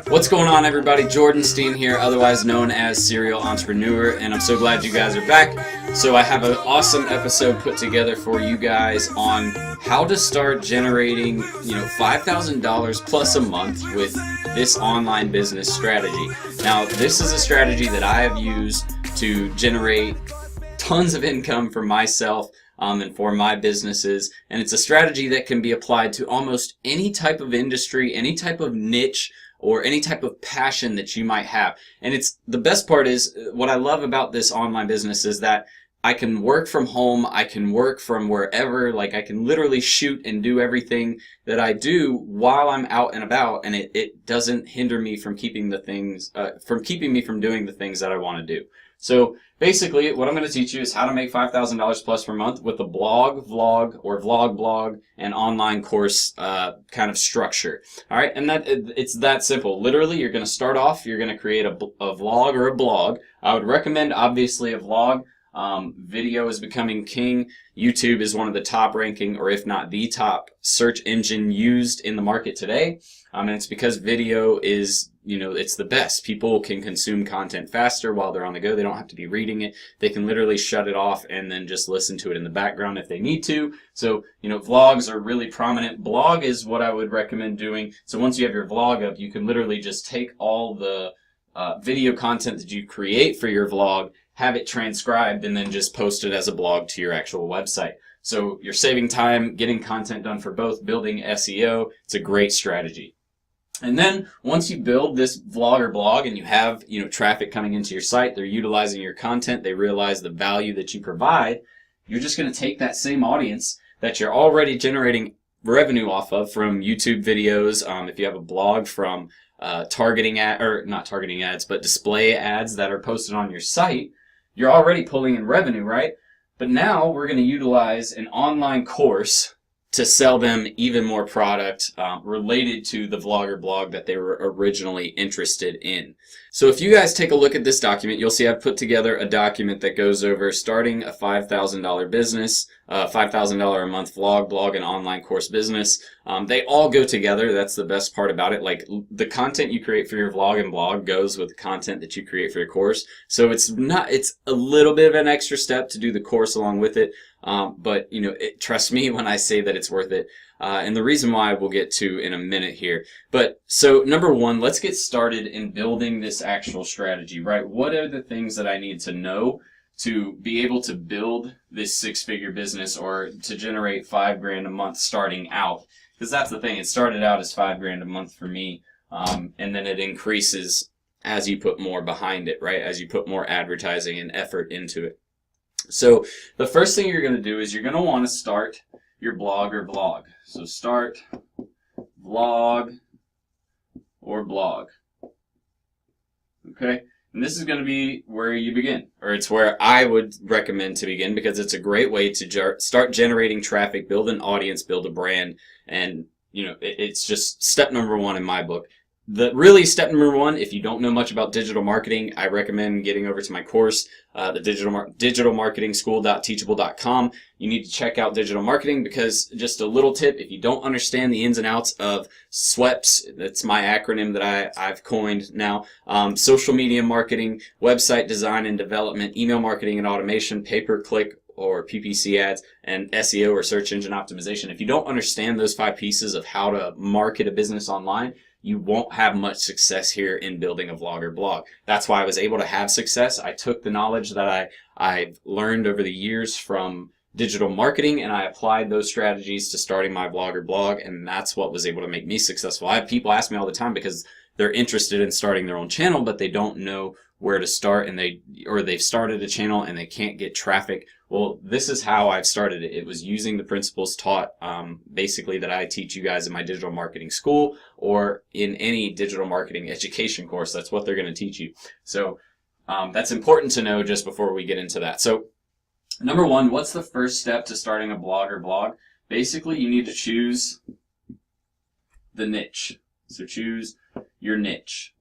What's going on, everybody? Jordan Steen here, otherwise known as Serial Entrepreneur, and I'm so glad you guys are back. So I have an awesome episode put together for you guys on how to start generating, $5,000 plus a month with this online business strategy. Now, this is a strategy that I have used to generate tons of income for myself and for my businesses, and it's a strategy that can be applied to almost any type of industry, any type of niche, or any type of passion that you might have. And it's the best part is, what I love about this online business is that I can work from home, I can work from wherever, like I can literally shoot and do everything that I do while I'm out and about, and it doesn't hinder me from keeping me from doing the things that I want to do. So basically, what I'm going to teach you is how to make $5,000 plus per month with a blog, vlog, and online course kind of structure. All right, and it's that simple. Literally, you're going to start off. You're going to create a vlog or a blog. I would recommend, obviously, a vlog. Video is becoming king. YouTube is one of the top ranking, or if not the top search engine used in the market today. And it's because video is, it's the best. People can consume content faster while they're on the go. They don't have to be reading it. They can literally shut it off and then just listen to it in the background if they need to. So, vlogs are really prominent. Blog is what I would recommend doing. So once you have your vlog up, you can literally just take all the video content that you create for your vlog, have it transcribed, and then just post it as a blog to your actual website. So you're saving time, getting content done for both, building SEO. It's a great strategy. And then once you build this vlog or blog and you have, traffic coming into your site, they're utilizing your content, they realize the value that you provide, you're just going to take that same audience that you're already generating revenue off of from YouTube videos, if you have a blog, from not targeting ads, but display ads that are posted on your site, you're already pulling in revenue, right? But now we're going to utilize an online course to sell them even more product related to the vlog or blog that they were originally interested in. So if you guys take a look at this document, you'll see I've put together a document that goes over starting a $5,000 business, $5,000 a month vlog, blog, and online course business. They all go together. That's the best part about it. Like, the content you create for your vlog and blog goes with the content that you create for your course. So it's a little bit of an extra step to do the course along with it. But trust me when I say that it's worth it. And the reason why we'll get to in a minute here. But so number one, let's get started in building this actual strategy, right? What are the things that I need to know to be able to build this six-figure business, or to generate $5,000 a month starting out? Because that's the thing. It started out as $5,000 a month for me. And then it increases as you put more behind it, right? As you put more advertising and effort into it. So the first thing you're going to do is you're going to want to start your blog or blog. So start vlog or blog. Okay? And this is going to be where you begin, or it's where I would recommend to begin, because it's a great way to start generating traffic, build an audience, build a brand, and it's just step number one in my book. Step number one, if you don't know much about digital marketing, I recommend getting over to my course, the digital marketing school.teachable.com. You need to check out digital marketing, because just a little tip, if you don't understand the ins and outs of SWEPS, that's my acronym that I've coined now, social media marketing, website design and development, email marketing and automation, pay-per-click or PPC ads, and SEO or search engine optimization. If you don't understand those 5 pieces of how to market a business online, you won't have much success here in building a vlog or blog. That's why I was able to have success. I took the knowledge that I've learned over the years from digital marketing, and I applied those strategies to starting my vlog or blog, and that's what was able to make me successful. I have people ask me all the time because they're interested in starting their own channel, but they don't know where to start, and they've started a channel and they can't get traffic. Well, this is how I've started it. It was using the principles taught basically that I teach you guys in my digital marketing school, or in any digital marketing education course. That's what they're going to teach you. So that's important to know just before we get into that. So number one, what's the first step to starting a blog or blog? Basically, you need to choose the niche. So choose your niche.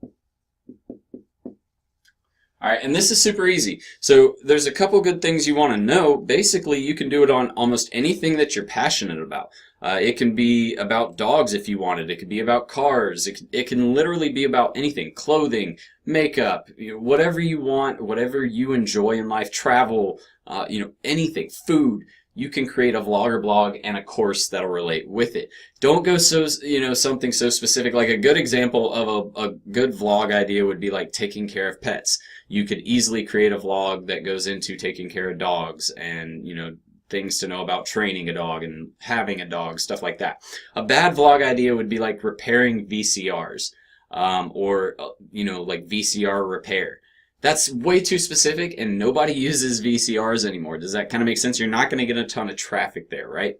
All right, and this is super easy. So there's a couple good things you want to know. Basically, you can do it on almost anything that you're passionate about. It can be about dogs if you wanted. It could be about cars. It can literally be about anything. Clothing, makeup, whatever you want, whatever you enjoy in life, travel, anything, food. You can create a vlogger blog and a course that'll relate with it. Don't go something so specific. Like a good example of a good vlog idea would be like taking care of pets. You could easily create a vlog that goes into taking care of dogs and, things to know about training a dog and having a dog, stuff like that. A bad vlog idea would be like repairing VCRs, or like VCR repair. That's way too specific, and nobody uses VCRs anymore. Does that kind of make sense? You're not going to get a ton of traffic there, right?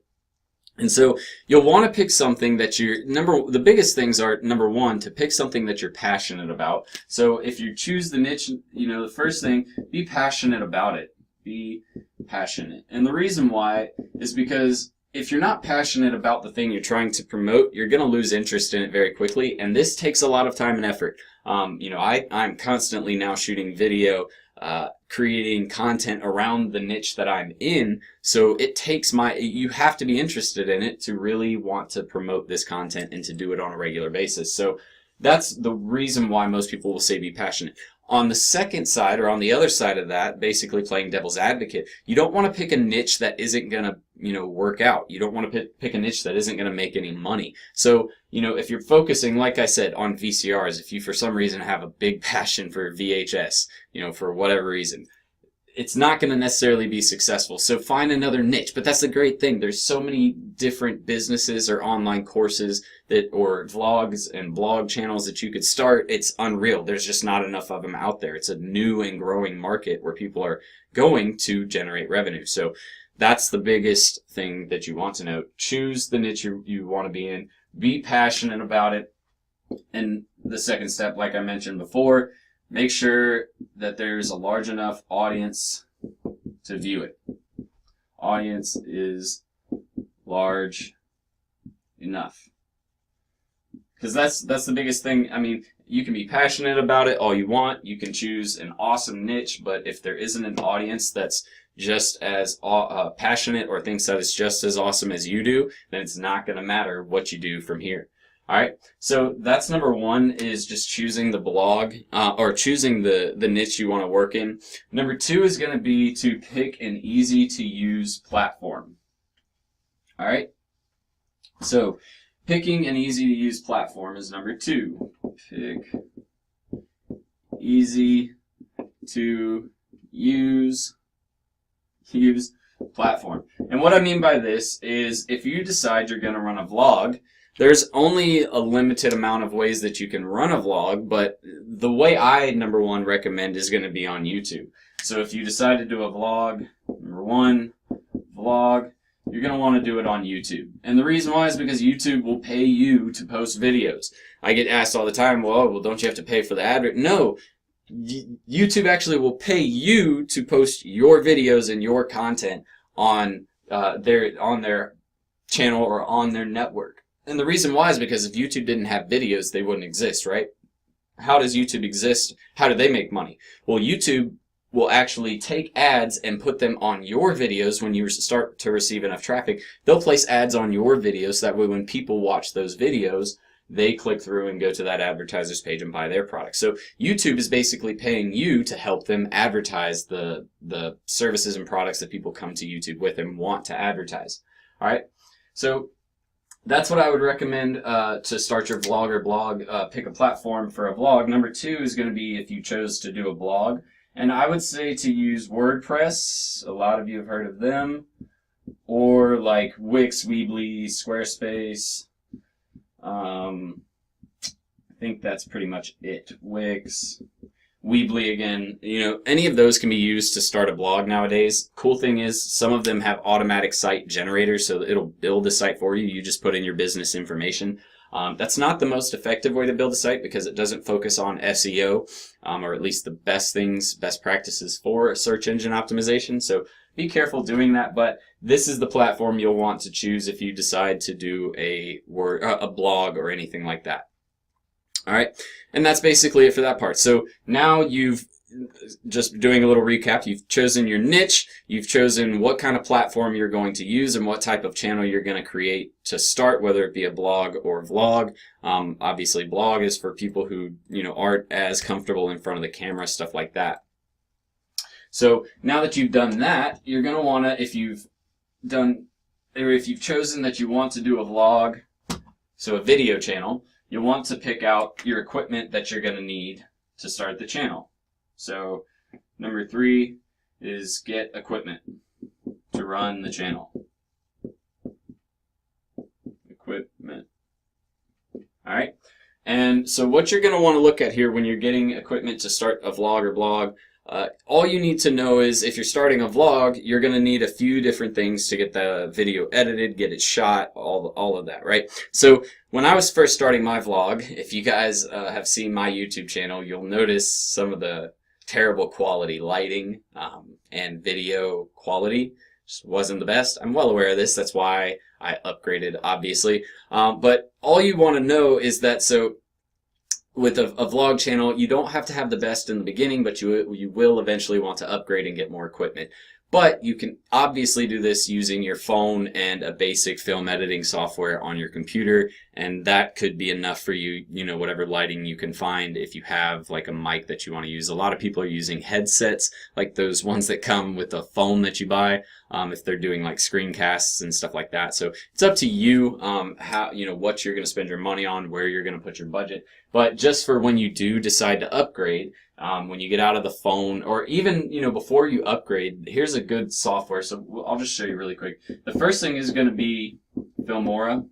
And so you'll want to pick something that the biggest things are, number one, to pick something that you're passionate about. So if you choose the niche, the first thing, be passionate about it. Be passionate. And the reason why is because if you're not passionate about the thing you're trying to promote, you're going to lose interest in it very quickly. And this takes a lot of time and effort. I'm constantly now shooting video, creating content around the niche that I'm in. So you have to be interested in it to really want to promote this content and to do it on a regular basis. So that's the reason why most people will say be passionate. On the second side, or on the other side of that, basically playing devil's advocate, you don't want to pick a niche that isn't going to, work out. You don't want to pick a niche that isn't going to make any money. So, if you're focusing, like I said, on VCRs, if you for some reason have a big passion for VHS, for whatever reason, it's not going to necessarily be successful. So find another niche. But that's the great thing. There's so many different businesses or online courses or vlogs and blog channels that you could start. It's unreal. There's just not enough of them out there. It's a new and growing market where people are going to generate revenue. So that's the biggest thing that you want to know. Choose the niche you want to be in. Be passionate about it. And the second step, like I mentioned before, make sure that there's a large enough audience to view it. Audience is large enough. Because that's the biggest thing. I mean, you can be passionate about it all you want. You can choose an awesome niche, but if there isn't an audience that's just as passionate or thinks that it's just as awesome as you do, then it's not going to matter what you do from here. All right, so that's number one, is just choosing the blog or choosing the niche you want to work in. Number two is going to be to pick an easy to use platform. All right, so picking an easy to use platform is number two. Pick easy to use platform. And what I mean by this is if you decide you're going to run a vlog, there's only a limited amount of ways that you can run a vlog, but the way I, number one, recommend is going to be on YouTube. So if you decide to do a vlog, number one, vlog, you're going to want to do it on YouTube. And the reason why is because YouTube will pay you to post videos. I get asked all the time, well, don't you have to pay for the ad? No, YouTube actually will pay you to post your videos and your content on their channel or on their network. And the reason why is because if YouTube didn't have videos, they wouldn't exist, right? How does YouTube exist? How do they make money? Well, YouTube will actually take ads and put them on your videos when you start to receive enough traffic. They'll place ads on your videos so that way when people watch those videos, they click through and go to that advertiser's page and buy their product. So YouTube is basically paying you to help them advertise the services and products that people come to YouTube with and want to advertise. All right? So that's what I would recommend to start your vlog or blog. Pick a platform for a vlog. Number two is going to be if you chose to do a blog. And I would say to use WordPress. A lot of you have heard of them. Or like Wix, Weebly, Squarespace. I think that's pretty much it. Wix, Weebly again. Any of those can be used to start a blog nowadays. Cool thing is some of them have automatic site generators, so it'll build a site for you. You just put in your business information. That's not the most effective way to build a site because it doesn't focus on SEO, or at least the best practices for search engine optimization. So be careful doing that, but this is the platform you'll want to choose if you decide to do a blog or anything like that. All right, and that's basically it for that part. So now you've just doing a little recap, you've chosen your niche, you've chosen what kind of platform you're going to use and what type of channel you're going to create to start, whether it be a blog or vlog. Obviously, blog is for people who, aren't as comfortable in front of the camera, stuff like that. So now that you've done that, you're going to want to, if you've chosen that you want to do a vlog, so a video channel, you'll want to pick out your equipment that you're going to need to start the channel. So number 3 is get equipment to run the channel. Equipment. All right. And so what you're going to want to look at here when you're getting equipment to start a vlog or blog, all you need to know is if you're starting a vlog, you're going to need a few different things to get the video edited, get it shot, all of that, right? So when I was first starting my vlog, if you guys have seen my YouTube channel, you'll notice some of the terrible quality lighting and video quality. Just wasn't the best. I'm well aware of this. That's why I upgraded, obviously. But all you want to know is that, so with a vlog channel, you don't have to have the best in the beginning, but you will eventually want to upgrade and get more equipment. But you can obviously do this using your phone and a basic film editing software on your computer, and that could be enough for you, whatever lighting you can find. If you have like a mic that you want to use, a lot of people are using headsets, like those ones that come with a phone that you buy, if they're doing like screencasts and stuff like that. So it's up to you, how, what you're going to spend your money on, where you're going to put your budget. But just for when you do decide to upgrade, when you get out of the phone, or even, before you upgrade, here's a good software. So I'll just show you really quick. The first thing is going to be Filmora.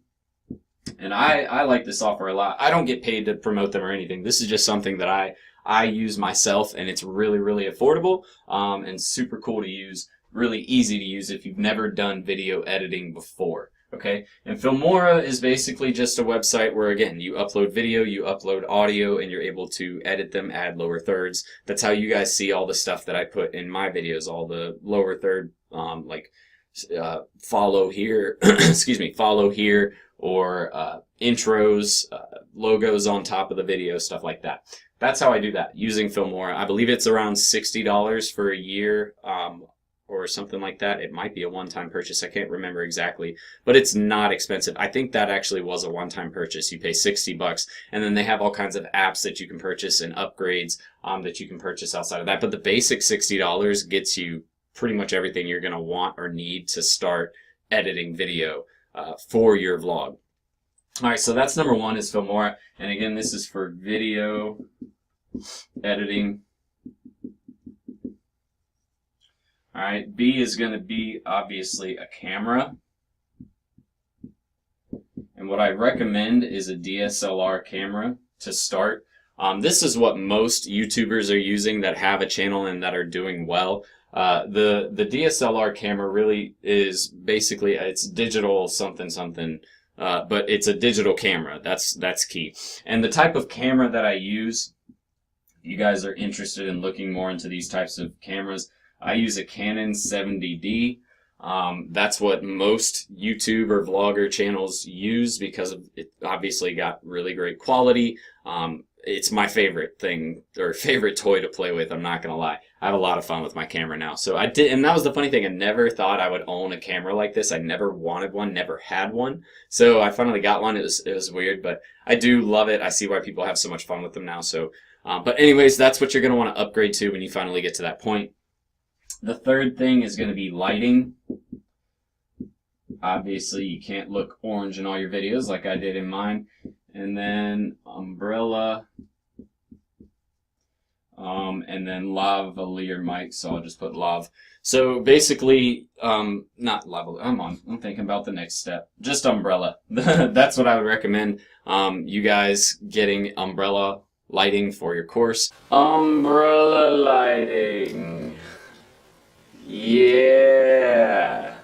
And I like this software a lot. I don't get paid to promote them or anything. This is just something that I use myself, and it's really, really affordable, and super cool to use, really easy to use if you've never done video editing before. Okay, and Filmora is basically just a website where, again, you upload video, you upload audio, and you're able to edit them, add lower thirds. That's how you guys see all the stuff that I put in my videos, all the lower third, follow here, excuse me, follow here, or intros, logos on top of the video, stuff like that. That's how I do that, using Filmora. I believe it's around $60 for a year, or something like that. It might be a one-time purchase. I can't remember exactly, but it's not expensive. I think that actually was a one-time purchase. You pay $60, and then they have all kinds of apps that you can purchase and upgrades that you can purchase outside of that. But the basic $60 gets you pretty much everything you're going to want or need to start editing video for your vlog. All right, so that's number 1 is Filmora, and again, this is for video editing. All right, B is going to be obviously a camera. And what I recommend is a DSLR camera to start. This is what most YouTubers are using that have a channel and that are doing well. The DSLR camera really is basically, it's digital something something, but it's a digital camera. That's key. And the type of camera that I use, if you guys are interested in looking more into these types of cameras, I use a Canon 70D. That's what most YouTube or vlogger channels use because it obviously got really great quality. It's my favorite thing, or favorite toy to play with, I'm not going to lie. I have a lot of fun with my camera now. So I did, and that was the funny thing. I never thought I would own a camera like this. I never wanted one, never had one. So I finally got one. It was weird, but I do love it. I see why people have so much fun with them now. So, but anyways, that's what you're going to want to upgrade to when you finally get to that point. The third thing is going to be lighting. Obviously, you can't look orange in all your videos like I did in mine. And then umbrella. And then lavalier mic, so I'll just put lav. So basically, not lavalier, I'm thinking about the next step. Just umbrella. That's what I would recommend. You guys getting umbrella lighting for your course. Umbrella lighting. Yeah.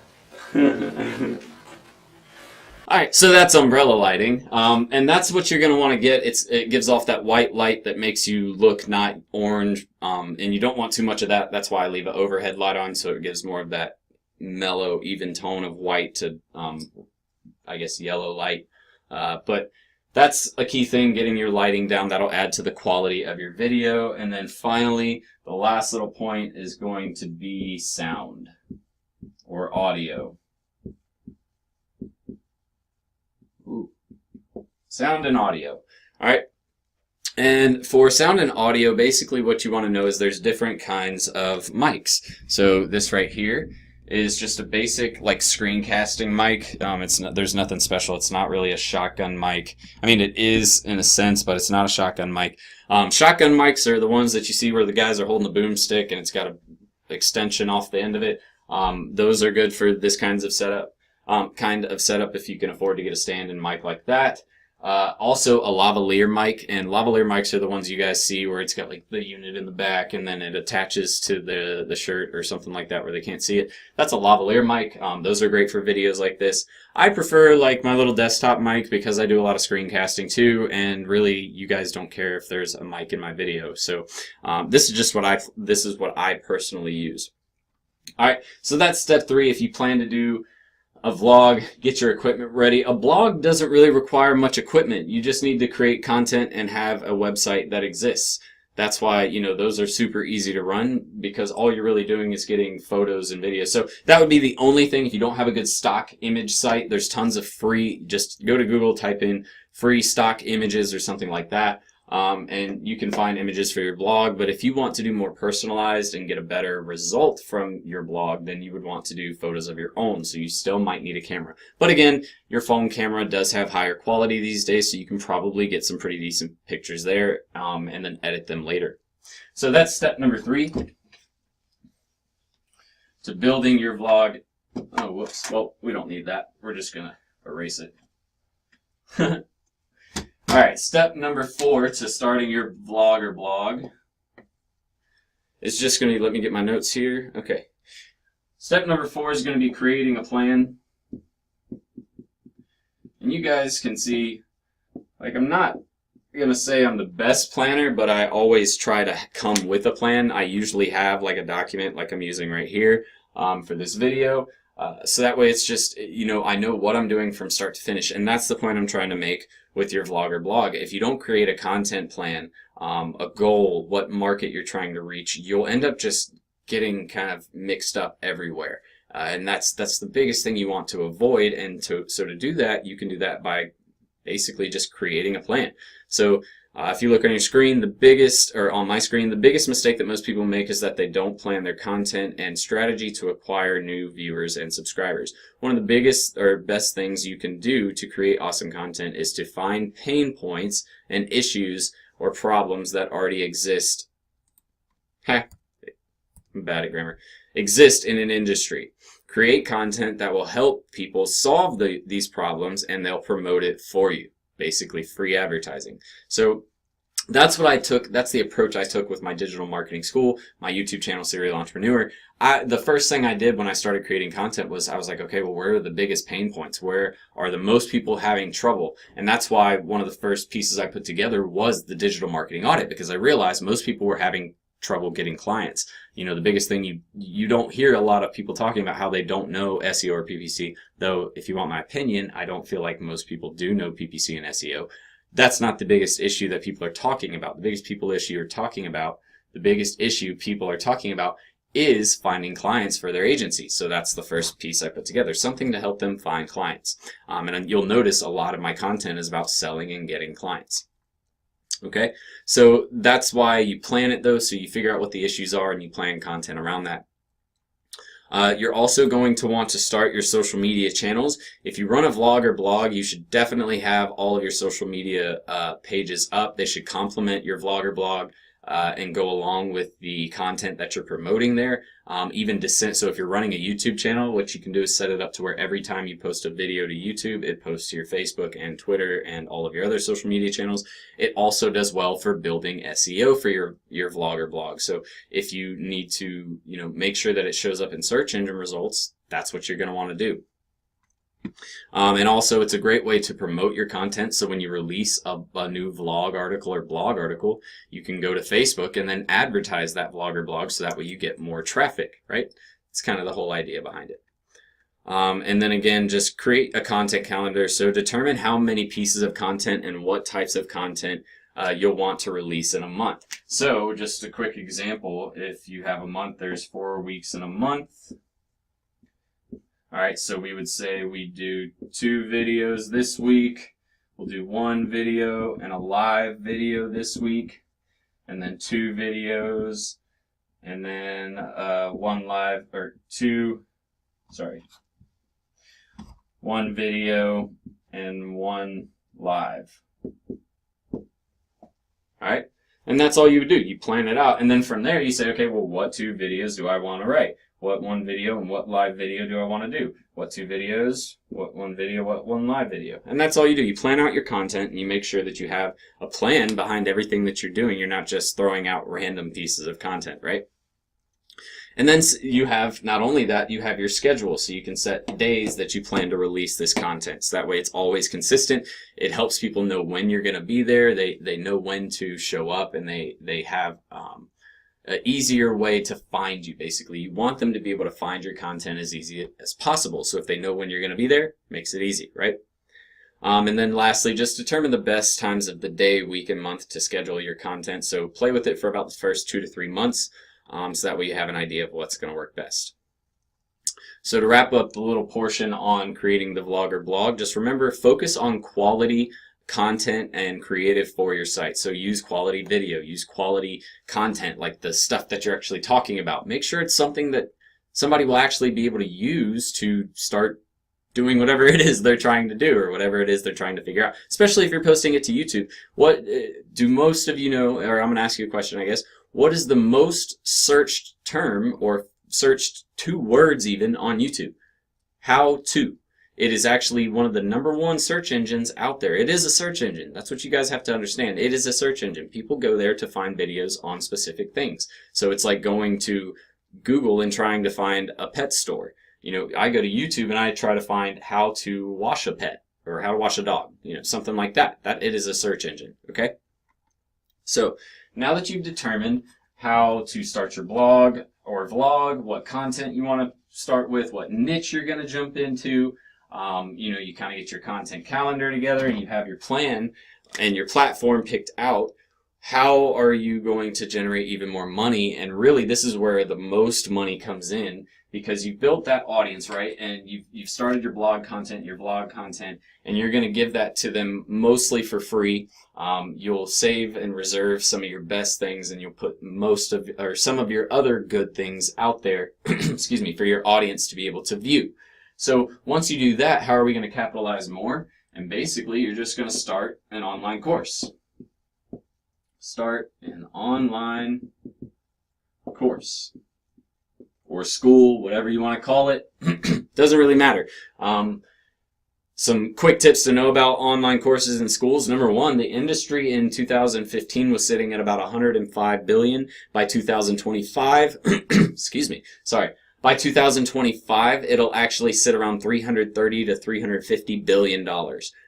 Alright, so that's umbrella lighting, and that's what you're going to want to get. It gives off that white light that makes you look not orange, and you don't want too much of that. That's why I leave an overhead light on, so it gives more of that mellow, even tone of white to, I guess, yellow light. But that's a key thing, getting your lighting down. That'll add to the quality of your video. And then finally, the last little point is going to be sound or audio. Ooh. Sound and audio. All right. And for sound and audio, basically what you want to know is there's different kinds of mics. So this right here is just a basic like screencasting mic. There's nothing special. It's not really a shotgun mic. I mean, it is in a sense, but it's not a shotgun mic. Shotgun mics are the ones that you see where the guys are holding the boomstick and it's got an extension off the end of it. Those are good for this kind of setup if you can afford to get a stand and mic like that. Also a lavalier mic, and lavalier mics are the ones you guys see where it's got like the unit in the back and then it attaches to the shirt or something like that where they can't see it. That's a lavalier mic. Those are great for videos like this. I prefer like my little desktop mic because I do a lot of screencasting too, and really you guys don't care if there's a mic in my video. So this is what I personally use. All right, so that's step 3. If you plan to do a vlog, get your equipment ready. A blog doesn't really require much equipment. You just need to create content and have a website that exists. That's why, those are super easy to run because all you're really doing is getting photos and videos. So that would be the only thing. If you don't have a good stock image site, there's tons of free, just go to Google, type in free stock images or something like that. And you can find images for your blog. But if you want to do more personalized and get a better result from your blog, then you would want to do photos of your own. So you still might need a camera. But again, your phone camera does have higher quality these days, so you can probably get some pretty decent pictures there and then edit them later. So that's step number 3 to building your vlog. Oh, whoops. Well, we don't need that. We're just going to erase it. All right, step number 4 to starting your vlog or blog is just going to be, let me get my notes here. Okay. Step number 4 is going to be creating a plan. And you guys can see, like, I'm not going to say I'm the best planner, but I always try to come with a plan. I usually have like a document like I'm using right here for this video. So that way it's just, I know what I'm doing from start to finish. And that's the point I'm trying to make with your vlog or blog. If you don't create a content plan, a goal, what market you're trying to reach, you'll end up just getting kind of mixed up everywhere. And that's the biggest thing you want to avoid. And so to do that, you can do that by basically just creating a plan. So if you look on your screen, on my screen, the biggest mistake that most people make is that they don't plan their content and strategy to acquire new viewers and subscribers. One of the biggest or best things you can do to create awesome content is to find pain points and issues or problems that already exist. I'm bad at grammar. Exist in an industry. Create content that will help people solve these problems, and they'll promote it for you. Basically free advertising. So that's the approach I took with my digital marketing school, my YouTube channel, Serial Entrepreneur. The first thing I did when I started creating content was I was like, okay, well, where are the biggest pain points? Where are the most people having trouble? And that's why one of the first pieces I put together was the digital marketing audit, because I realized most people were having trouble getting clients. The biggest thing you don't hear a lot of people talking about how they don't know SEO or PPC, though if you want my opinion, I don't feel like most people do know PPC and SEO. That's not the biggest issue that people are talking about. The biggest issue people are talking about is finding clients for their agency. So that's the first piece I put together, something to help them find clients. And you'll notice a lot of my content is about selling and getting clients. Okay, so that's why you plan it though, so you figure out what the issues are and you plan content around that. You're also going to want to start your social media channels. If you run a vlog or blog, you should definitely have all of your social media pages up. They should complement your vlog or blog and go along with the content that you're promoting there. So if you're running a YouTube channel, what you can do is set it up to where every time you post a video to YouTube, it posts to your Facebook and Twitter and all of your other social media channels. It also does well for building SEO for your vlog or blog. So if you need to, make sure that it shows up in search engine results, that's what you're going to want to do. And also it's a great way to promote your content. So when you release a new vlog article or blog article, you can go to Facebook and then advertise that vlog or blog so that way you get more traffic, right? It's kind of the whole idea behind it. And then again, just create a content calendar. So determine how many pieces of content and what types of content you'll want to release in a month. So just a quick example, if you have a month, there's 4 weeks in a month. All right, so we would say we do 2 videos this week. We'll do 1 video and a live video this week, and then 2 videos, and then 1 video and 1 live. All right, and that's all you would do. You plan it out, and then from there you say, okay, well, what 2 videos do I want to write? What 1 video and what live video do I want to do? What 2 videos, what 1 video, what 1 live video? And that's all you do. You plan out your content and you make sure that you have a plan behind everything that you're doing. You're not just throwing out random pieces of content, right? And then you have, not only that, you have your schedule, so you can set days that you plan to release this content. So that way it's always consistent. It helps people know when you're going to be there. They know when to show up, and they have an easier way to find you, basically. You want them to be able to find your content as easy as possible. So if they know when you're going to be there, it makes it easy, right? And then lastly, just determine the best times of the day, week, and month to schedule your content. So play with it for about the first 2 to 3 months. So that way you have an idea of what's going to work best. So to wrap up the little portion on creating the vlog or blog, just remember, focus on quality content and creative for your site. So use quality video, use quality content, like the stuff that you're actually talking about. Make sure it's something that somebody will actually be able to use to start doing whatever it is they're trying to do, or whatever it is they're trying to figure out. Especially if you're posting it to YouTube. What do most of you know, or I'm going to ask you a question, I guess. What is the most searched term, or searched 2 words even, on YouTube? How to. It is actually one of the #1 search engines out there. It is a search engine. That's what you guys have to understand. It is a search engine. People go there to find videos on specific things. So it's like going to Google and trying to find a pet store. You know, I go to YouTube and I try to find how to wash a pet, or how to wash a dog, you know, something like that. That it is a search engine, okay? So now that you've determined how to start your blog or vlog, what content you want to start with, what niche you're going to jump into, you know, you kind of get your content calendar together and you have your plan and your platform picked out. How are you going to generate even more money? And really, this is where the most money comes in, because you've built that audience, right? And you've started your blog content, your vlog content, and you're going to give that to them mostly for free. You'll save and reserve some of your best things, and you'll put most of, or some of your other good things out there, excuse me, for your audience to be able to view. So once you do that, how are we going to capitalize more? And basically, you're just going to start an online course. Start an online course, or school, whatever you want to call it. Doesn't really matter. Some quick tips to know about online courses and schools. #1, the industry in 2015 was sitting at about $105 billion. By 2025, excuse me, sorry. By 2025, it'll actually sit around $330 to $350 billion.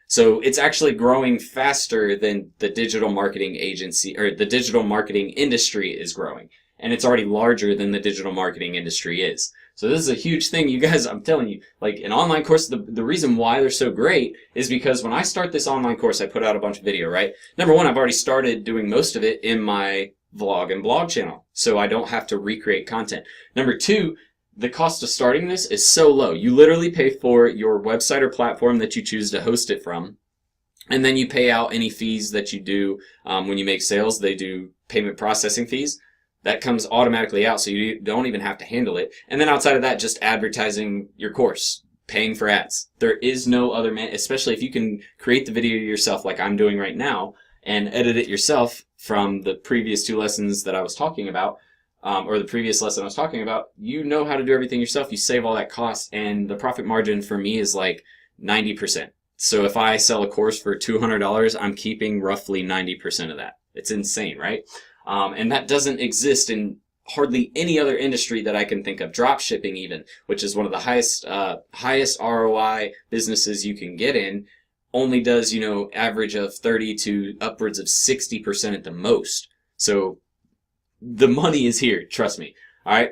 So it's actually growing faster than the digital marketing agency, or the digital marketing industry is growing. And it's already larger than the digital marketing industry is. So this is a huge thing, you guys. I'm telling you, like, an online course, the reason why they're so great is because when I start this online course, I put out a bunch of video, right? #1, I've already started doing most of it in my vlog and blog channel, so I don't have to recreate content. #2, the cost of starting this is so low. You literally pay for your website or platform that you choose to host it from, and then you pay out any fees that you do when you make sales. They do payment processing fees. That comes automatically out, so you don't even have to handle it. And then outside of that, just advertising your course, paying for ads. There is no other especially if you can create the video yourself like I'm doing right now and edit it yourself from the previous 2 lessons that I was talking about, or the previous lesson I was talking about. You know how to do everything yourself. You save all that cost, and the profit margin for me is like 90%. So if I sell a course for $200, I'm keeping roughly 90% of that. It's insane, right? And that doesn't exist in hardly any other industry that I can think of. Drop shipping even, which is one of the highest ROI businesses you can get in, only does, you know, average of 30 to upwards of 60% at the most. So the money is here, trust me. All right.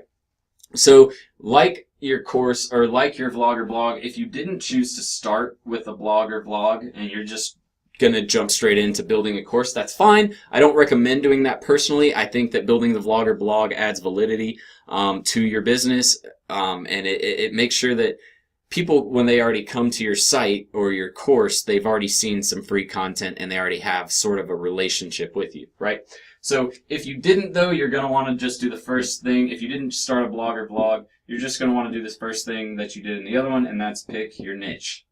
So like your course or like your vlog or blog, if you didn't choose to start with a blog or vlog and you're just going to jump straight into building a course, that's fine. I don't recommend doing that personally. I think that building the vlog or blog adds validity to your business, and it makes sure that people, when they already come to your site or your course, they've already seen some free content and they already have sort of a relationship with you, right? So if you didn't, though, you're going to want to just do the first thing. If you didn't start a blog or vlog, you're just going to want to do this first thing that you did in the other one, and that's pick your niche.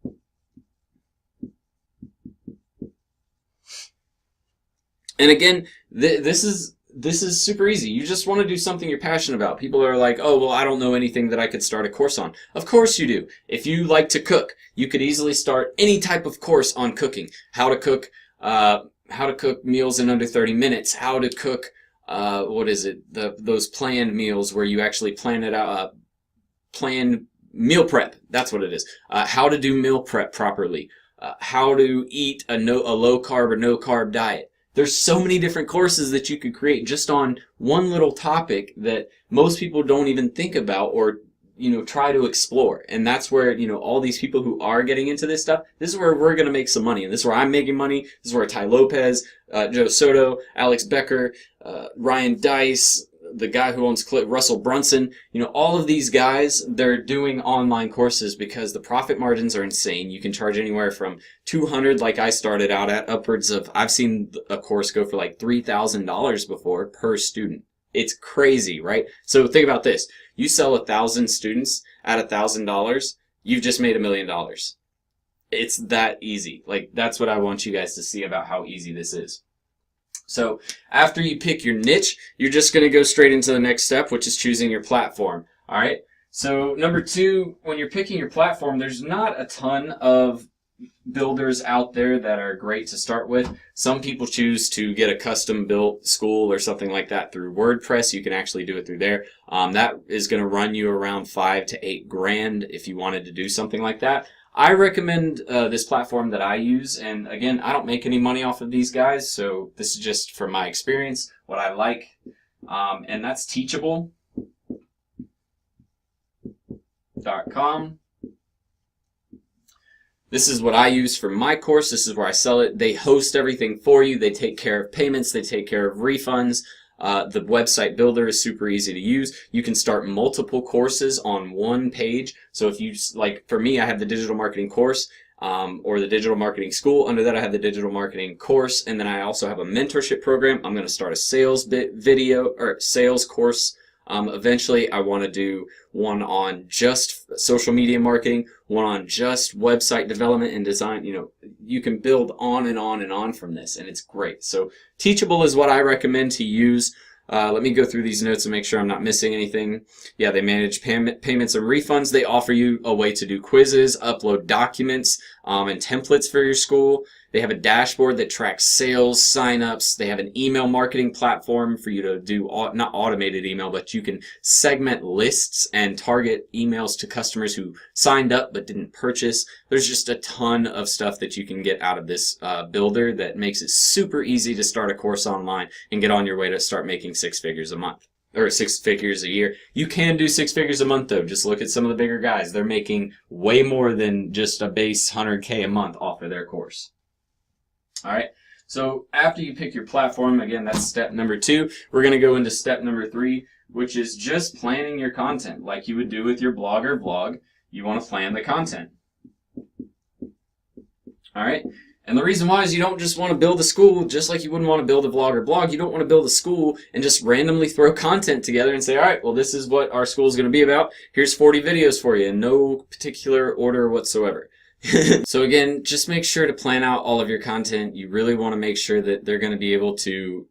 And again, this is super easy. You just want to do something you're passionate about. People are like, oh, well, I don't know anything that I could start a course on. Of course you do. If you like to cook, you could easily start any type of course on cooking. How to cook meals in under 30 minutes. How to cook, those planned meals where you actually plan it out, planned meal prep. That's what it is. How to do meal prep properly. How to eat a low carb or no carb diet. There's so many different courses that you could create just on one little topic that most people don't even think about or, try to explore. And that's where, all these people who are getting into this stuff, this is where we're going to make some money. And this is where I'm making money. This is where Ty Lopez, Joe Soto, Alex Becker, Ryan Dice, the guy who owns Russell Brunson, all of these guys, they're doing online courses because the profit margins are insane. You can charge anywhere from $200, like I started out at, upwards of, I've seen a course go for like $3,000 before per student. It's crazy, right? So think about this. You sell 1,000 students at $1,000, you've just made $1 million. It's that easy. Like, that's what I want you guys to see about how easy this is. So after you pick your niche, you're just going to go straight into the next step, which is choosing your platform. All right. So number 2, when you're picking your platform, there's not a ton of builders out there that are great to start with. Some people choose to get a custom built school or something like that through WordPress. You can actually do it through there. That is going to run you around $5,000 to $8,000 if you wanted to do something like that. I recommend this platform that I use, and again, I don't make any money off of these guys, so this is just from my experience, what I like, and that's Teachablecom. This is what I use for my course. This is where I sell it. They host everything for you. They take care of payments. They take care of refunds. The website builder is super easy to use. You can start multiple courses on one page. So if you, like for me, I have the digital marketing course or the digital marketing school. Under that, I have the digital marketing course. And then I also have a mentorship program. I'm going to start a sales sales course. Eventually, I want to do one on just social media marketing, one on just website development and design. You can build on and on and on from this, and it's great. So Teachable is what I recommend to use. Let me go through these notes and make sure I'm not missing anything. Yeah, they manage payments and refunds. They offer you a way to do quizzes, upload documents, and templates for your school. They have a dashboard that tracks sales, signups. They have an email marketing platform for you to do, not automated email, but you can segment lists and target emails to customers who signed up but didn't purchase. There's just a ton of stuff that you can get out of this builder that makes it super easy to start a course online and get on your way to start making 6 figures a month. Or 6 figures a year. You can do 6 figures a month, though. Just look at some of the bigger guys. They're making way more than just a base $100K a month off of their course. All right, so after you pick your platform, again, that's step number 2. We're going to go into step number 3, which is just planning your content like you would do with your blog or vlog. You want to plan the content. All right, and the reason why is you don't just want to build a school just like you wouldn't want to build a vlog or blog. You don't want to build a school and just randomly throw content together and say, all right, well, this is what our school is going to be about. Here's 40 videos for you in no particular order whatsoever. So again, just make sure to plan out all of your content. You really want to make sure that they're going to be able to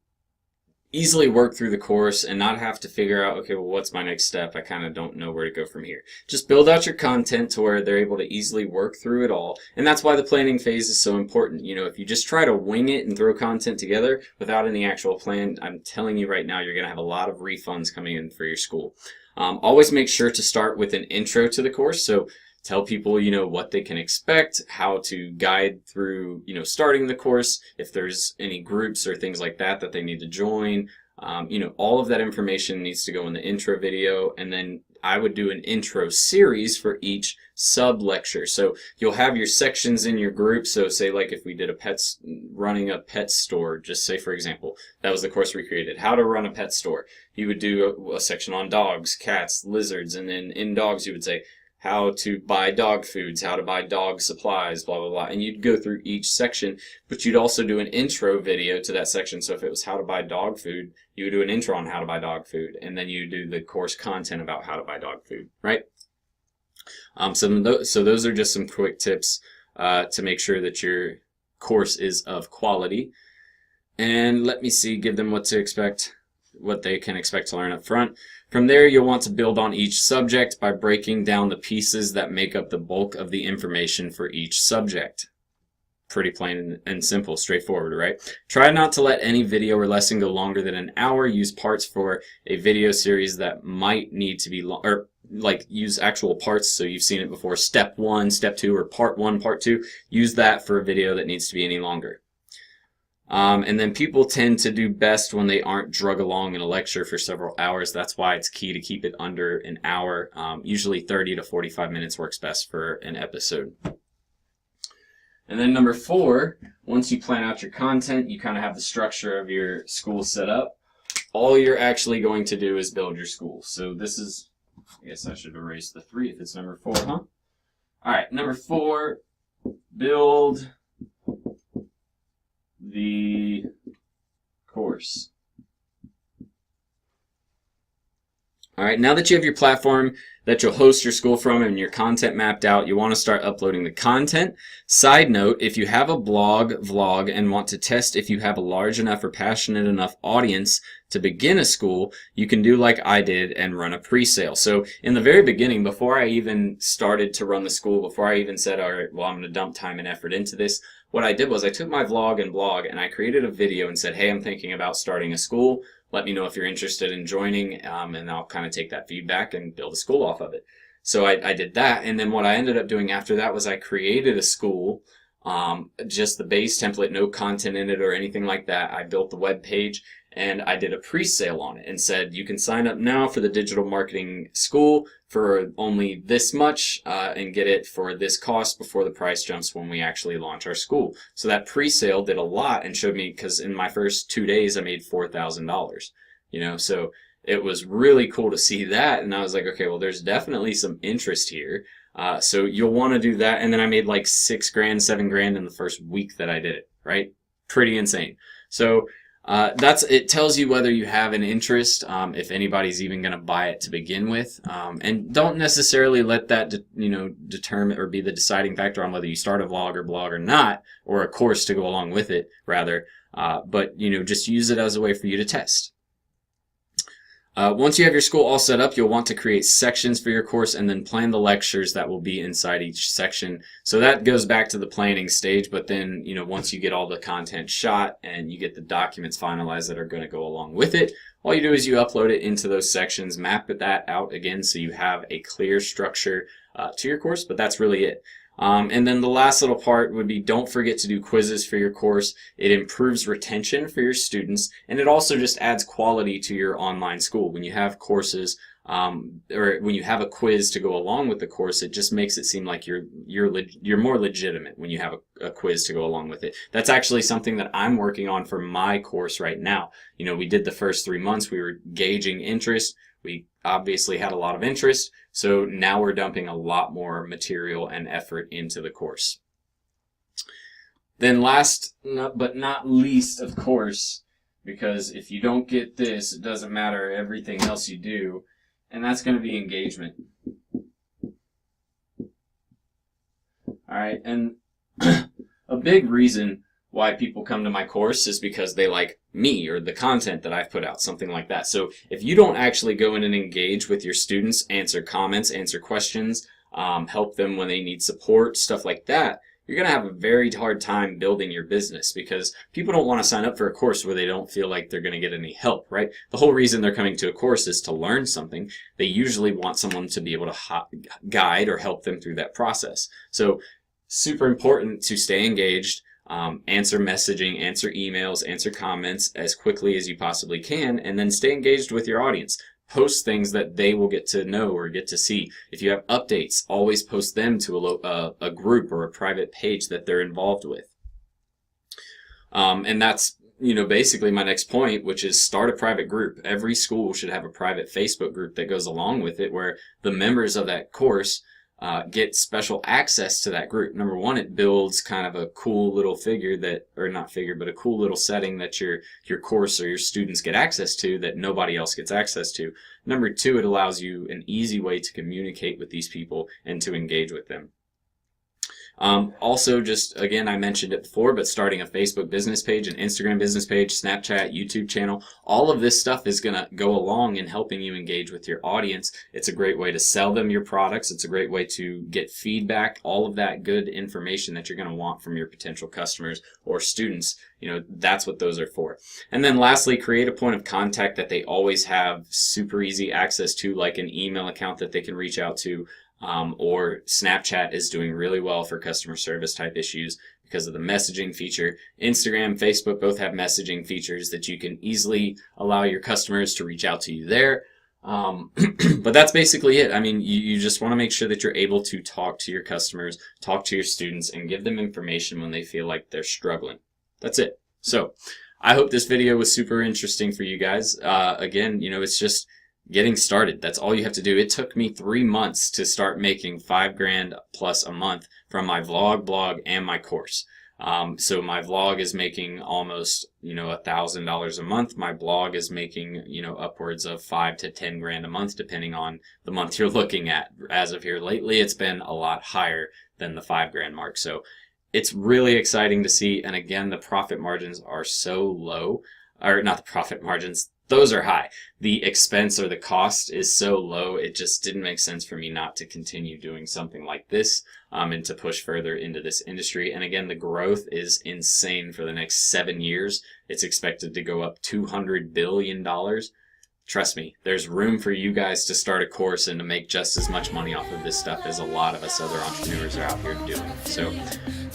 easily work through the course and not have to figure out, okay, well, what's my next step? I kind of don't know where to go from here. Just build out your content to where they're able to easily work through it all. And that's why the planning phase is so important. If you just try to wing it and throw content together without any actual plan, I'm telling you right now, you're going to have a lot of refunds coming in for your school. Always make sure to start with an intro to the course. So tell people, what they can expect, how to guide through, starting the course, if there's any groups or things like that they need to join. All of that information needs to go in the intro video. And then I would do an intro series for each sub lecture. So you'll have your sections in your group. So say like if we did running a pet store, just say for example, that was the course we created, how to run a pet store. You would do a section on dogs, cats, lizards, and then in dogs you would say how to buy dog foods, how to buy dog supplies, blah, blah, blah. And you'd go through each section, but you'd also do an intro video to that section. So if it was how to buy dog food, you would do an intro on how to buy dog food, and then you do the course content about how to buy dog food, right? So those are just some quick tips to make sure that your course is of quality. And let me see, give them what they can expect to learn up front. From there, you'll want to build on each subject by breaking down the pieces that make up the bulk of the information for each subject. Pretty plain and simple, straightforward, right? Try not to let any video or lesson go longer than an hour. Use parts for a video series that might need to be or like use actual parts, so you've seen it before, step 1, step 2, or part 1, part 2. Use that for a video that needs to be any longer. And then people tend to do best when they aren't drug along in a lecture for several hours. That's why it's key to keep it under an hour. Usually 30 to 45 minutes works best for an episode. And then number 4, once you plan out your content, you kind of have the structure of your school set up. All you're actually going to do is build your school. So this is, I guess I should erase the 3 if it's number 4, huh? All right, number 4, build the course. All right, now that you have your platform that you'll host your school from and your content mapped out, you want to start uploading the content. Side note, if you have a blog, vlog, and want to test if you have a large enough or passionate enough audience to begin a school, you can do like I did and run a pre-sale. So in the very beginning, before I even started to run the school, before I even said, all right, well, I'm going to dump time and effort into this, what I did was I took my vlog and blog and I created a video and said, hey, I'm thinking about starting a school. Let me know if you're interested in joining, and I'll kind of take that feedback and build a school off of it. So I did that, and then what I ended up doing after that was I created a school, just the base template, no content in it or anything like that. I built the web page, and I did a pre-sale on it and said, you can sign up now for the digital marketing school for only this much and get it for this cost before the price jumps when we actually launch our school. So that pre-sale did a lot and showed me, because in my first 2 days I made $4,000, you know, so it was really cool to see that. And I was like, okay, well, there's definitely some interest here. So you'll want to do that. And then I made like $6 grand, $7 grand in the first week that I did it, right? Pretty insane. So it tells you whether you have an interest, if anybody's even going to buy it to begin with, and don't necessarily let that determine or be the deciding factor on whether you start a vlog or blog or not, or a course to go along with it rather, but just use it as a way for you to test. Once you have your school all set up, you'll want to create sections for your course and then plan the lectures that will be inside each section. So that goes back to the planning stage, but then, once you get all the content shot and you get the documents finalized that are going to go along with it, all you do is you upload it into those sections, map that out again so you have a clear structure to your course, but that's really it. And then the last little part would be, don't forget to do quizzes for your course. It improves retention for your students, and it also just adds quality to your online school. When you have courses, or when you have a quiz to go along with the course, it just makes it seem like you're more legitimate when you have a quiz to go along with it. That's actually something that I'm working on for my course right now. We did the first 3 months, we were gauging interest. We obviously had a lot of interest, so now we're dumping a lot more material and effort into the course. Then last but not least, of course, because if you don't get this, it doesn't matter everything else you do, and that's going to be engagement. Alright, and a big reason why people come to my course is because they like me or the content that I've put out, something like that. So if you don't actually go in and engage with your students, answer comments, answer questions, help them when they need support, stuff like that, you're going to have a very hard time building your business, because people don't want to sign up for a course where they don't feel like they're going to get any help, right? The whole reason they're coming to a course is to learn something. They usually want someone to be able to guide or help them through that process. So super important to stay engaged. Answer messaging, answer emails, answer comments as quickly as you possibly can, and then stay engaged with your audience. post things that they will get to know or get to see. If you have updates, always post them to a group or a private page that they're involved with. And that's, basically my next point, which is start a private group. Every school should have a private Facebook group that goes along with it, where the members of that course get special access to that group. Number one, it builds kind of a cool little a cool little setting that your course or your students get access to that nobody else gets access to. Number two, it allows you an easy way to communicate with these people and to engage with them. Also, just again, I mentioned it before, but starting a Facebook business page, an Instagram business page, Snapchat, YouTube channel, all of this stuff is going to go along in helping you engage with your audience. It's a great way to sell them your products. It's a great way to get feedback, all of that good information that you're going to want from your potential customers or students. That's what those are for. And then lastly, create a point of contact that they always have super easy access to, like an email account that they can reach out to. Or Snapchat is doing really well for customer service type issues because of the messaging feature. Instagram, Facebook both have messaging features that you can easily allow your customers to reach out to you there. But that's basically it. I mean, you just want to make sure that you're able to talk to your customers, talk to your students, and give them information when they feel like they're struggling. That's it. So I hope this video was super interesting for you guys. Again, it's just getting started. That's all you have to do. It took me 3 months to start making $5,000 plus a month from my blog, and my course. So my vlog is making almost, $1,000 a month. My blog is making, upwards of $5,000 to $10,000 a month, depending on the month you're looking at. As of here lately, it's been a lot higher than the $5,000 mark. So it's really exciting to see. And again, the profit margins are so low, or not the profit margins. Those are high. The expense or the cost is so low, it just didn't make sense for me not to continue doing something like this and to push further into this industry. And again, the growth is insane for the next 7 years. It's expected to go up $200 billion. Trust me, there's room for you guys to start a course and to make just as much money off of this stuff as a lot of us other entrepreneurs are out here doing. So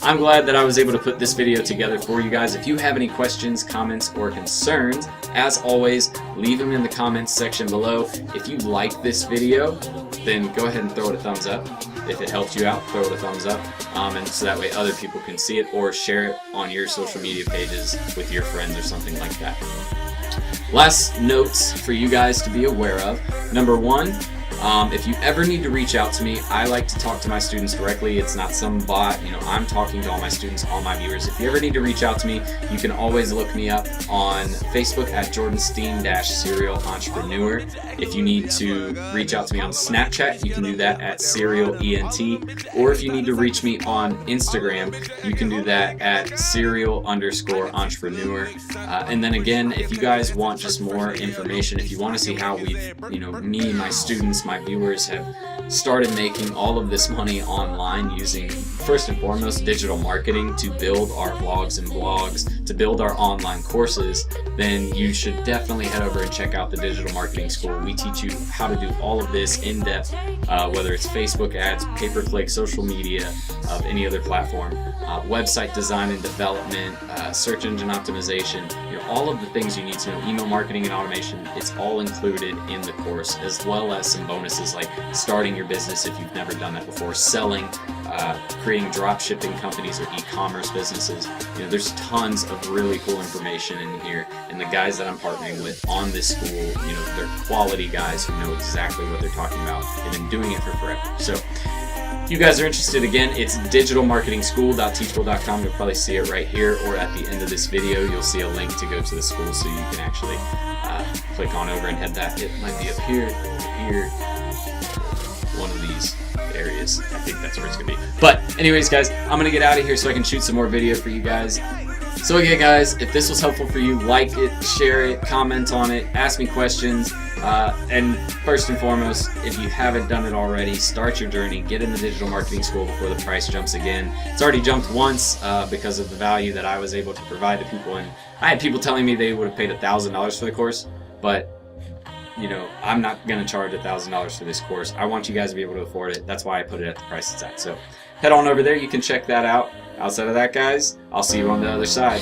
I'm glad that I was able to put this video together for you guys. If you have any questions, comments, or concerns, as always, leave them in the comments section below. If you like this video, then go ahead and throw it a thumbs up. If it helped you out, throw it a thumbs up, and so that way other people can see it, or share it on your social media pages with your friends or something like that. Last notes for you guys to be aware of. Number one, if you ever need to reach out to me, I like to talk to my students directly. It's not some bot. I'm talking to all my students, all my viewers. If you ever need to reach out to me, you can always look me up on Facebook at Jordan Steen Serial Entrepreneur. If you need to reach out to me on Snapchat, you can do that at Serial ENT. Or if you need to reach me on Instagram, you can do that at Serial_Entrepreneur. And then again, if you guys want just more information, if you want to see how we've, me, my students, my viewers have started making all of this money online using, first and foremost, digital marketing to build our vlogs and blogs, to build our online courses, then you should definitely head over and check out the Digital Marketing School. We teach you how to do all of this in depth, whether it's Facebook ads, pay-per-click, social media, of any other platform, website design and development, search engine optimization, all of the things you need to know, email marketing and automation. It's all included in the course, as well as some bonuses like starting your business if you've never done that before, selling, creating drop shipping companies or e-commerce businesses. There's tons of really cool information in here, and the guys that I'm partnering with on this school, they're quality guys who know exactly what they're talking about. They've been doing it for forever. So if you guys are interested, again, it's digitalmarketingschool.teachable.com. You'll probably see it right here, or at the end of this video, you'll see a link to go to the school, so you can actually click on over and head that. It might be up here, one of these areas. I think that's where it's gonna be. But anyways, guys, I'm gonna get out of here so I can shoot some more video for you guys. So again, guys, if this was helpful for you, like it, share it, comment on it, ask me questions, and first and foremost, if you haven't done it already, start your journey, get in the Digital Marketing School before the price jumps again. It's already jumped once because of the value that I was able to provide to people, and I had people telling me they would have paid $1,000 for the course, but I'm not going to charge $1,000 for this course. I want you guys to be able to afford it. That's why I put it at the price it's at. So head on over there. You can check that out. Outside of that, guys, I'll see you on the other side.